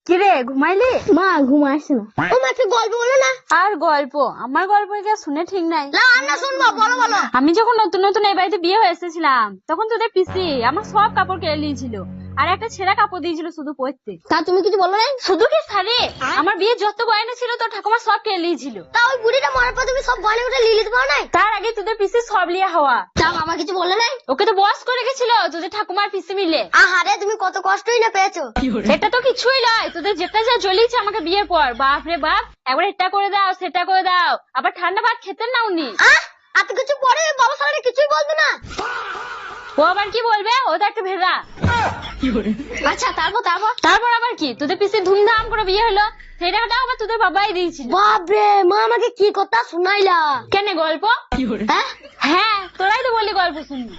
কিরে ঘুমাইলি? মা ঘুম আসছে না। ও মা একটা গল্প বলো না। আর গল্প? আমার গল্প কি আর শুনে ঠিক নাই? না আমরা শুনবো, বলো বলো। আমি যখন নতুন নতুন এই বাড়িতে বিয়ে হয়ে এসেছিলাম তখন তোদের পিসি আমার সব কাপড় কেড়ে নিয়েছিল, আর একটা ছেঁড়া কাপড় দিয়েছিল শুধু পরতে। তা তুমি কিছু বলো নাই? শুধু কি শাড়ি, আমার বিয়ে যত গয়না ছিল তোর ঠাকুমা সব কেড়ে নিয়েছিল। তা ওই বুড়িটা মরার পর তুমি সব গয়না গুলো নিয়ে নিতে পারো নাই? তার আগে তোদের পিসি সব লিয়া হওয়া। তা মামা কিছু বলে নাই? ওকে তো বস করে গেছিল তোদের ঠাকুমার পিসি মিলে। আহারে তুমি কত কষ্টই না পেয়েছো। এটা তো কিছুই নয়, তোদের যেটা যা জ্বলিয়েছে আমাকে বিয়ের পর, বাপ রে বাপ, একবার এটা করে দাও সেটা করে দাও, আবার ঠান্ডা ভাত খেতে না উনি। এত কিছু পরে বাবা সামনে কিছুই বলবে না। ও আবার কি বলবে? ও তো একটা ভেড়া। আচ্ছা তারপর তারপর তারপর আবার কি, তোদের পিসি ধুমধাম করে বিয়ে হলো, সেই টাকাটাও আবার তোদের বাবাই দিয়েছিল। বাপরে মা আমাকে কি কথা শুনাইলা। কেন গল্প? হ্যাঁ হ্যাঁ তোরাই তো বললি গল্প শুনবি।